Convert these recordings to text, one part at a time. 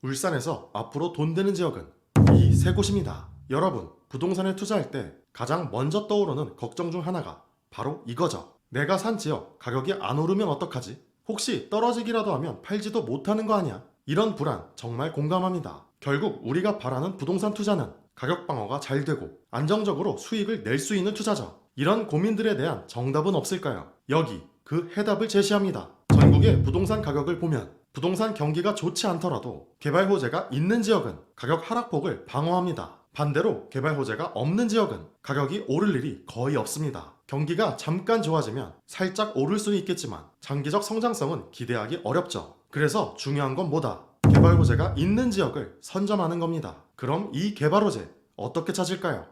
울산에서 앞으로 돈 되는 지역은 이 세 곳입니다. 여러분, 부동산에 투자할 때 가장 먼저 떠오르는 걱정 중 하나가 바로 이거죠. 내가 산 지역 가격이 안 오르면 어떡하지? 혹시 떨어지기라도 하면 팔지도 못하는 거 아니야? 이런 불안 정말 공감합니다. 결국 우리가 바라는 부동산 투자는 가격 방어가 잘 되고 안정적으로 수익을 낼 수 있는 투자죠. 이런 고민들에 대한 정답은 없을까요? 여기 그 해답을 제시합니다. 전국의 부동산 가격을 보면 부동산 경기가 좋지 않더라도 개발 호재가 있는 지역은 가격 하락폭을 방어합니다. 반대로 개발 호재가 없는 지역은 가격이 오를 일이 거의 없습니다. 경기가 잠깐 좋아지면 살짝 오를 수는 있겠지만 장기적 성장성은 기대하기 어렵죠. 그래서 중요한 건 뭐다? 개발 호재가 있는 지역을 선점하는 겁니다. 그럼 이 개발 호재 어떻게 찾을까요?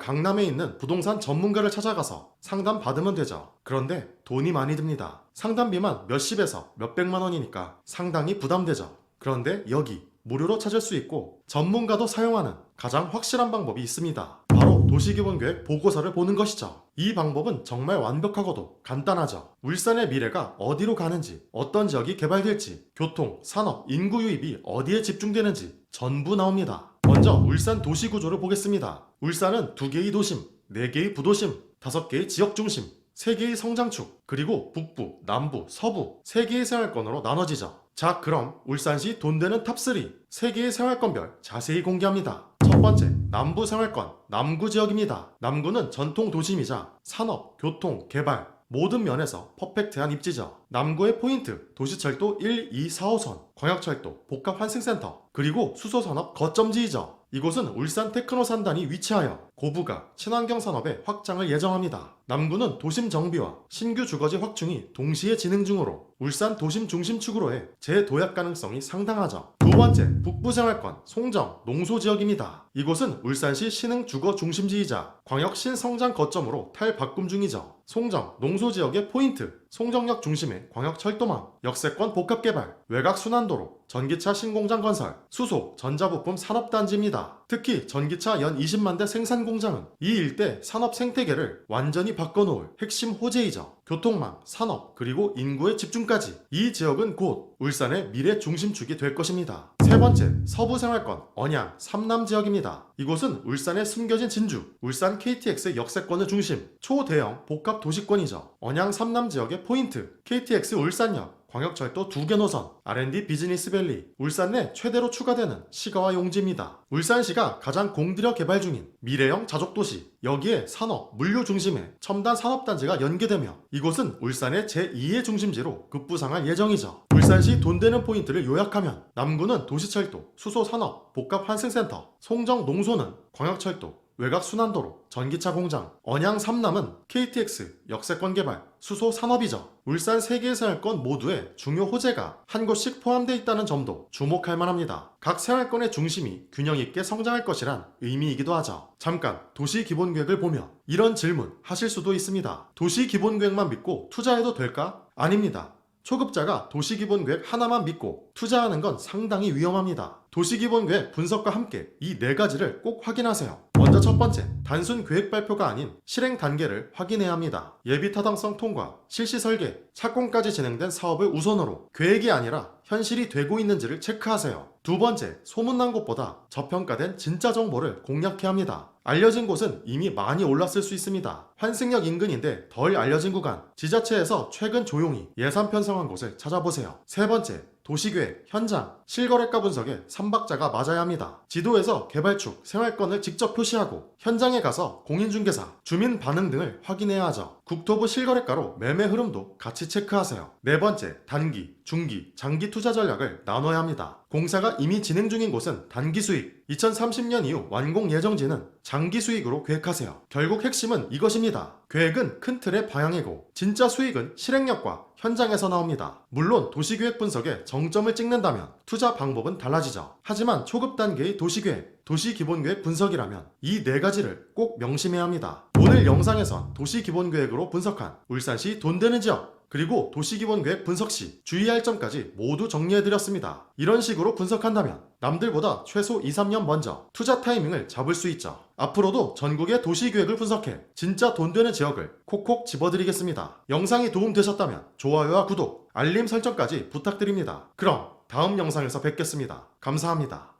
강남에 있는 부동산 전문가를 찾아가서 상담 받으면 되죠. 그런데 돈이 많이 듭니다. 상담비만 몇십에서 몇백만 원이니까 상당히 부담되죠. 그런데 여기 무료로 찾을 수 있고 전문가도 사용하는 가장 확실한 방법이 있습니다. 바로 도시기본계획 보고서를 보는 것이죠. 이 방법은 정말 완벽하고도 간단하죠. 울산의 미래가 어디로 가는지, 어떤 지역이 개발될지, 교통, 산업, 인구 유입이 어디에 집중되는지 전부 나옵니다. 먼저 울산 도시구조를 보겠습니다. 울산은 2개의 도심, 4개의 부도심, 5개의 지역 중심, 3개의 성장축, 그리고 북부, 남부, 서부 3개의 생활권으로 나눠지죠. 자, 그럼 울산시 돈 되는 탑3 3개의 생활권별 자세히 공개합니다. 첫 번째, 남부 생활권, 남구 지역입니다. 남구는 전통 도심이자 산업, 교통, 개발 모든 면에서 퍼펙트한 입지죠. 남구의 포인트, 도시철도 1, 2, 4호선, 광역철도, 복합환승센터, 그리고 수소산업 거점지이죠. 이곳은 울산 테크노산단이 위치하여 고부가 친환경 산업의 확장을 예정합니다. 남구는 도심 정비와 신규 주거지 확충이 동시에 진행 중으로 울산 도심 중심축으로의 재도약 가능성이 상당하죠. 두 번째, 북부 생활권 송정 농소지역입니다. 이곳은 울산시 신흥 주거 중심지이자 광역 신성장 거점으로 탈바꿈 중이죠. 송정 농소지역의 포인트, 송정역 중심의 광역철도망, 역세권 복합개발, 외곽순환도로, 전기차 신공장 건설, 수소, 전자부품 산업단지입니다. 특히 전기차 연 20만 대 생산 공장은 이 일대 산업 생태계를 완전히 바꿔놓을 핵심 호재이죠. 교통망, 산업, 그리고 인구의 집중까지 이 지역은 곧 울산의 미래 중심축이 될 것입니다. 세 번째, 서부 생활권 언양, 삼남 지역입니다. 이곳은 울산의 숨겨진 진주, 울산 KTX 역세권의 중심, 초대형 복합 도시권이죠. 언양 삼남 지역의 포인트, KTX 울산역, 광역철도 2개 노선, R&D 비즈니스밸리, 울산 내 최대로 추가되는 시가와 용지입니다. 울산시가 가장 공들여 개발 중인 미래형 자족도시, 여기에 산업, 물류 중심의 첨단 산업단지가 연계되며 이곳은 울산의 제2의 중심지로 급부상할 예정이죠. 울산시 돈 되는 포인트를 요약하면 남구는 도시철도, 수소산업, 복합환승센터, 송정 농소는 광역철도, 외곽순환도로, 전기차 공장, 언양 삼남은 KTX, 역세권 개발, 수소 산업이죠. 울산 3개의 생활권 모두에 중요 호재가 한 곳씩 포함되어 있다는 점도 주목할 만합니다. 각 생활권의 중심이 균형 있게 성장할 것이란 의미이기도 하죠. 잠깐 도시기본계획을 보며 이런 질문 하실 수도 있습니다. 도시기본계획만 믿고 투자해도 될까? 아닙니다. 초급자가 도시기본계획 하나만 믿고 투자하는 건 상당히 위험합니다. 도시기본계획 분석과 함께 이 4가지를 꼭 확인하세요. 먼저 첫 번째, 단순 계획 발표가 아닌 실행 단계를 확인해야 합니다. 예비 타당성 통과, 실시 설계, 착공까지 진행된 사업을 우선으로 계획이 아니라 현실이 되고 있는지를 체크하세요. 두 번째, 소문난 곳보다 저평가된 진짜 정보를 공략해야 합니다. 알려진 곳은 이미 많이 올랐을 수 있습니다. 환승역 인근인데 덜 알려진 구간, 지자체에서 최근 조용히 예산 편성한 곳을 찾아보세요. 세 번째, 도시계획, 현장, 실거래가 분석에 삼박자가 맞아야 합니다. 지도에서 개발축, 생활권을 직접 표시하고 현장에 가서 공인중개사, 주민 반응 등을 확인해야 하죠. 국토부 실거래가로 매매 흐름도 같이 체크하세요. 네 번째, 단기, 중기, 장기 투자 전략을 나눠야 합니다. 공사가 이미 진행 중인 곳은 단기 수익, 2030년 이후 완공 예정지는 장기 수익으로 계획하세요. 결국 핵심은 이것입니다. 계획은 큰 틀의 방향이고 진짜 수익은 실행력과 현장에서 나옵니다. 물론 도시계획 분석에 정점을 찍는다면 투자 방법은 달라지죠. 하지만 초급 단계의 도시계획, 도시기본계획 분석이라면 이 4가지를 꼭 명심해야 합니다. 오늘 영상에선 도시기본계획으로 분석한 울산시 돈 되는 지역, 그리고 도시기본계획 분석 시 주의할 점까지 모두 정리해드렸습니다. 이런 식으로 분석한다면 남들보다 최소 2-3년 먼저 투자 타이밍을 잡을 수 있죠. 앞으로도 전국의 도시계획을 분석해 진짜 돈 되는 지역을 콕콕 집어드리겠습니다. 영상이 도움되셨다면 좋아요와 구독, 알림 설정까지 부탁드립니다. 그럼 다음 영상에서 뵙겠습니다. 감사합니다.